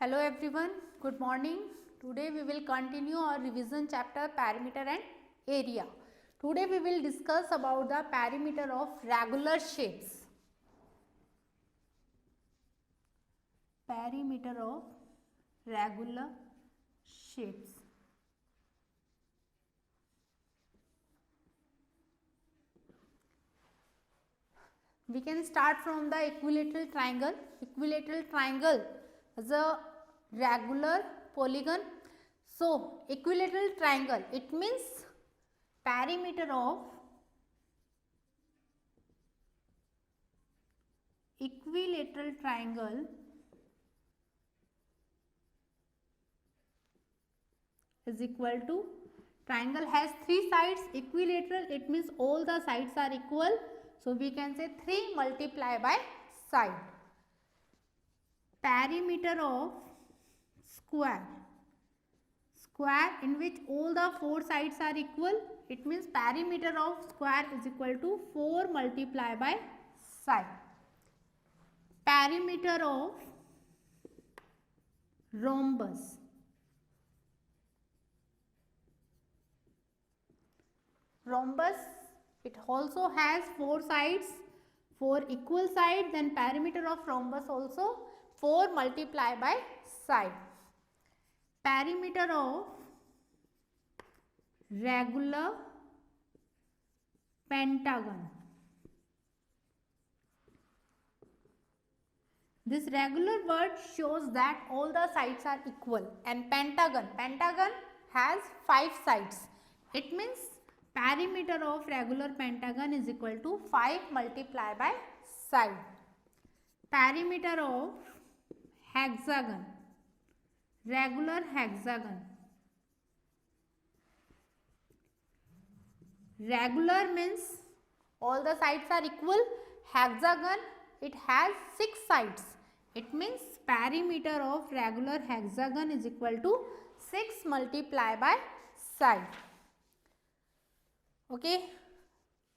Hello everyone, good morning. Today we will continue our revision chapter perimeter and area. Today we will discuss about the perimeter of regular shapes. Perimeter of regular shapes. We can start from the equilateral triangle. Equilateral triangle is a regular polygon. So, equilateral triangle, it means perimeter of equilateral triangle is equal to, triangle has three sides, equilateral, it means all the sides are equal. So, we can say 3 multiplied by side. Perimeter of square. Square in which all the 4 sides are equal. It means perimeter of square is equal to 4 multiplied by side. Perimeter of rhombus. Rhombus, it also has 4 sides, 4 equal sides, then perimeter of rhombus also 4 multiplied by side. Perimeter of regular pentagon. This regular word shows that all the sides are equal, and pentagon has 5 sides. It means perimeter of regular pentagon is equal to 5 multiplied by side. Perimeter of hexagon. Regular hexagon. Regular means all the sides are equal. Hexagon, it has 6 sides. It means perimeter of regular hexagon is equal to 6 multiplied by side. Okay,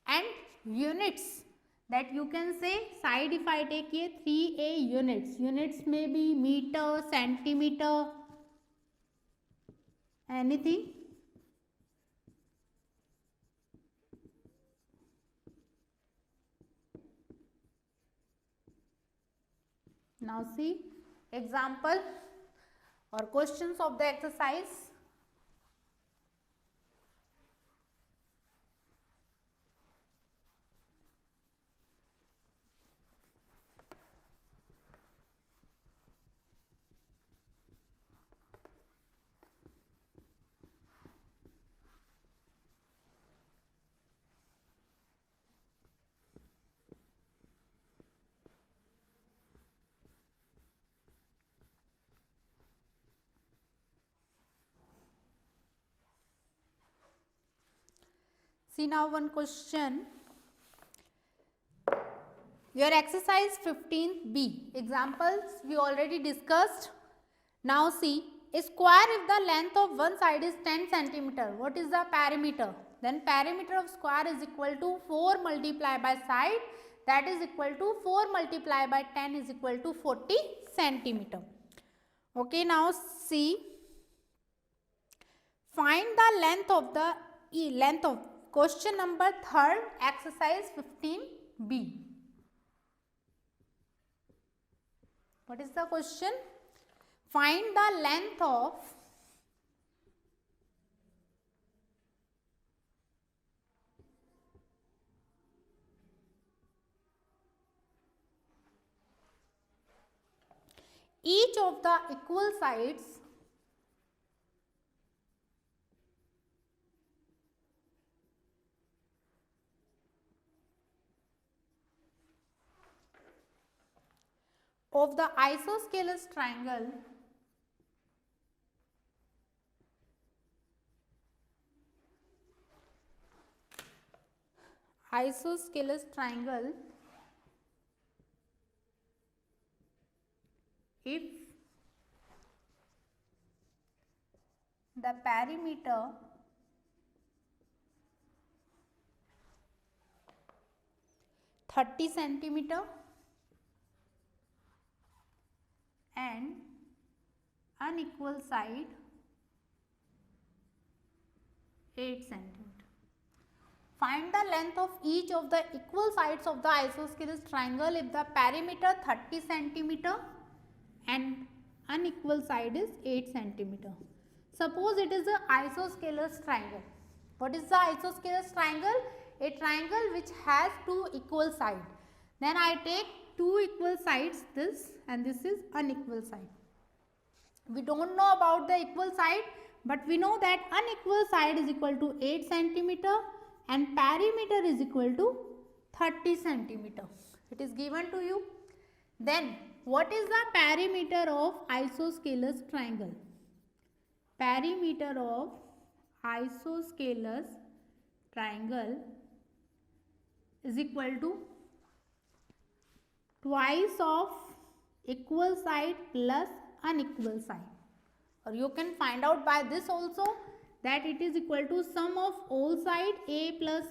and units, that you can say side, if I take here 3a units. Units may be meter, centimeter, anything. Now see example or questions of the exercise. See now one question. Your exercise 15b. Examples we already discussed. Now see, a square if the length of one side is 10 centimeter. What is the perimeter? Then perimeter of square is equal to 4 multiplied by side. That is equal to 4 multiplied by 10 is equal to 40 centimeter. Okay, now see. Find the length of question number 3rd, exercise 15b. What is the question? Find the length of each of the equal sides of the isosceles triangle if the perimeter is 30 centimeter and unequal side 8 centimeter. Find the length of each of the equal sides of the isosceles triangle if the perimeter 30 centimeter and unequal side is 8 centimeter. Suppose it is an isosceles triangle. What is the isosceles triangle? A triangle which has two equal sides. Then I take two equal sides, this and this is unequal side. We don't know about the equal side, but we know that unequal side is equal to 8 centimeter and perimeter is equal to 30 centimeter. It is given to you. Then what is the perimeter of isosceles triangle? Perimeter of isosceles triangle is equal to twice of equal side plus unequal side. Or you can find out by this also that it is equal to sum of all side a plus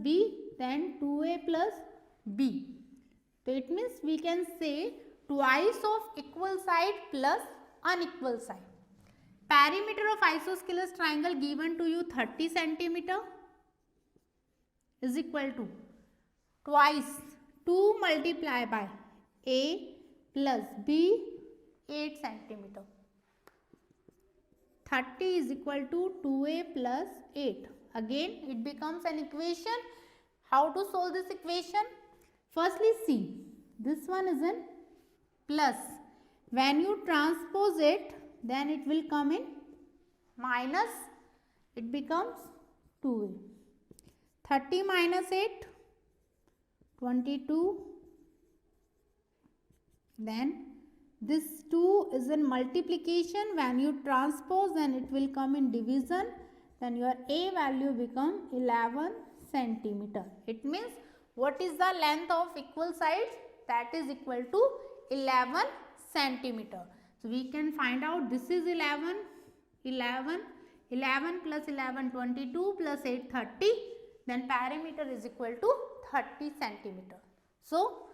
b then 2a plus b. So it means we can say twice of equal side plus unequal side. Perimeter of isosceles triangle given to you 30 centimeter is equal to twice 2 multiplied by a plus b 8 centimeter. 30 is equal to 2a plus 8. Again it becomes an equation. How to solve this equation? Firstly see, this one is in plus. When you transpose it, then it will come in minus. It becomes 2a. 30 minus 8, 22. Then this 2 is in multiplication. When you transpose, then it will come in division. Then your a value become 11 centimeter. It means what is the length of equal sides? That is equal to 11 centimeter. So we can find out this is 11 plus 11 22 plus 8 30. Then perimeter is equal to 30 centimeter. So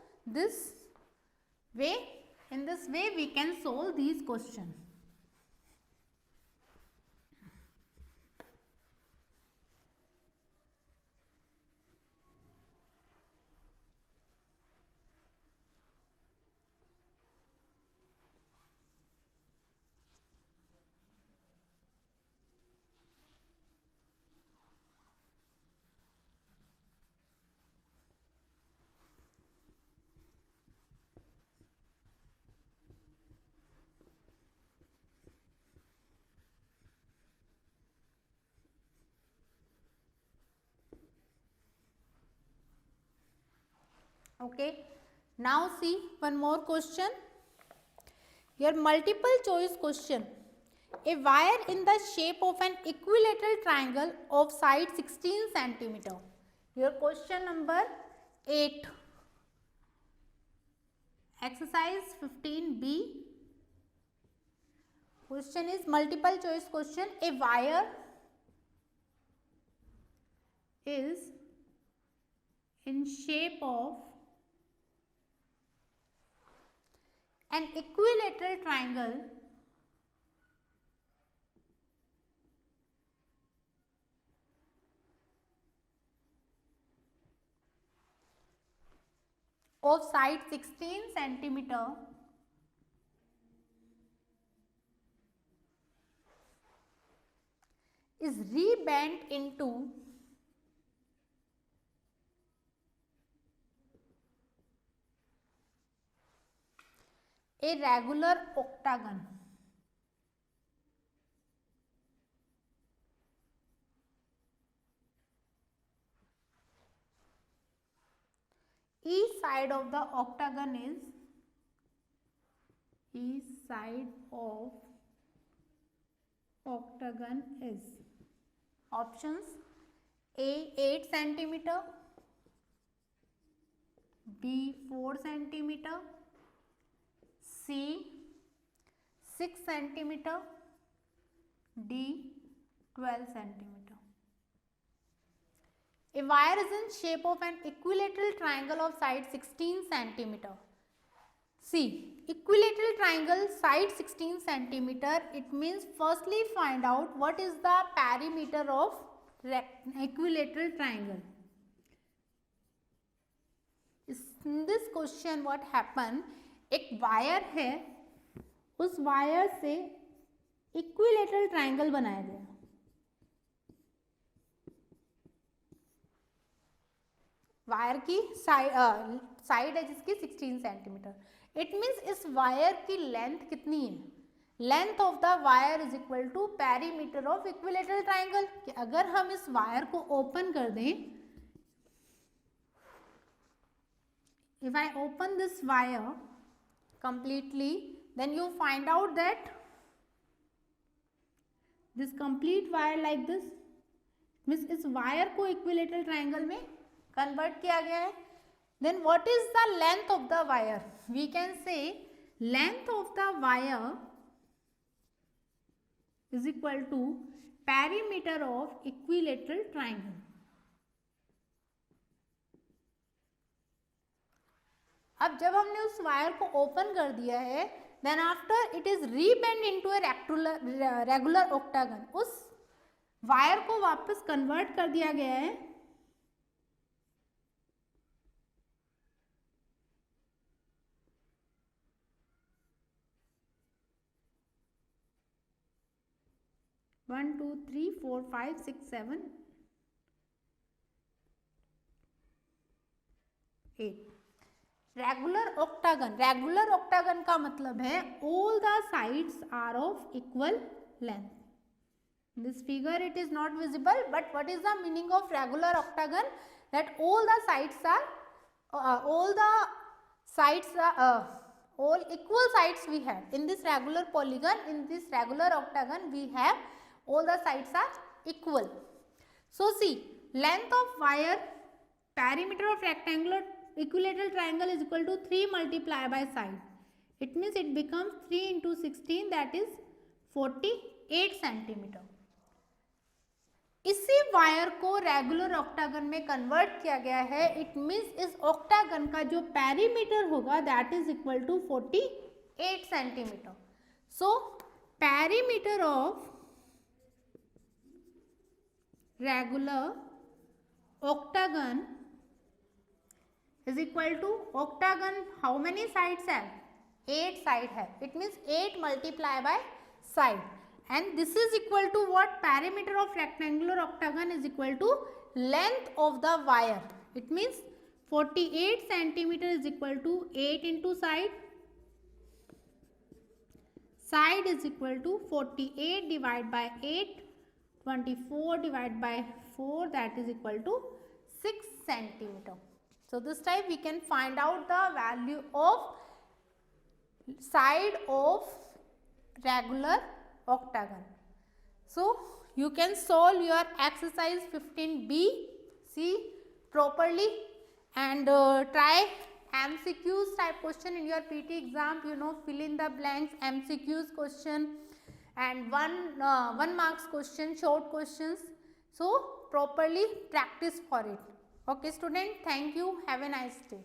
in this way we can solve these questions. Okay. Now see one more question. Your multiple choice question. A wire in the shape of an equilateral triangle of side 16 centimeter. Your question number 8. Exercise 15B. Question is multiple choice question. A wire is in shape of an equilateral triangle of side 16 centimeter is rebent into a regular octagon. Each side of the octagon is options A 8 centimeter, B 4 centimeter, C 6 centimeter, D 12 centimeter. A wire is in shape of an equilateral triangle of side 16 centimeter. See, equilateral triangle side 16 centimeter. It means firstly find out what is the perimeter of equilateral triangle. In this question what happen, एक wire है, उस wire से equilateral triangle बनाया गया. Wire की side है जिसकी 16 centimetre. It means इस वायर की लेंथ कितनी है? Length of the wire is equal to perimeter of equilateral triangle. कि अगर हम इस वायर को ओपन कर दें, if I open this wire completely, then you find out that this complete wire like this means इस वायर को equilateral triangle में कन्वर्ट किया गया है. Then what is the length of the wire? We can say length of the wire is equal to perimeter of equilateral triangle. अब जब हमने उस वायर को ओपन कर दिया है, then after it is rebend into a regular octagon. उस wire को वापस कन्वर्ट कर दिया गया है one two three four five six seven eight. Regular octagon. Regular octagon का मतलब है all the sides are of equal length. This figure it is not visible, but what is the meaning of regular octagon? That all the sides are all equal sides we have. In this regular polygon, in this regular octagon, we have all the sides are equal. So see, length of wire, perimeter of rectangular equilateral triangle is equal to 3 multiplied by side. It means it becomes 3 into 16, that is 48 centimeter. इसी wire को regular octagon में convert किया गया है. It means इस octagon का जो perimeter होगा that is equal to 48 centimetre. So perimeter of regular octagon is equal to octagon. How many sides have? 8 side have. It means 8 multiply by side. And this is equal to what? Perimeter of rectangular octagon is equal to length of the wire. It means 48 centimeter is equal to 8 into side. Side is equal to 48 divided by 8. 24 divided by 4, that is equal to 6 centimeter. So this time we can find out the value of side of regular octagon. So you can solve your exercise 15B, see properly, and try MCQs type question in your PT exam. You know, fill in the blanks, MCQs question, and one marks question, short questions. So properly practice for it. Okay student, thank you. Have a nice day.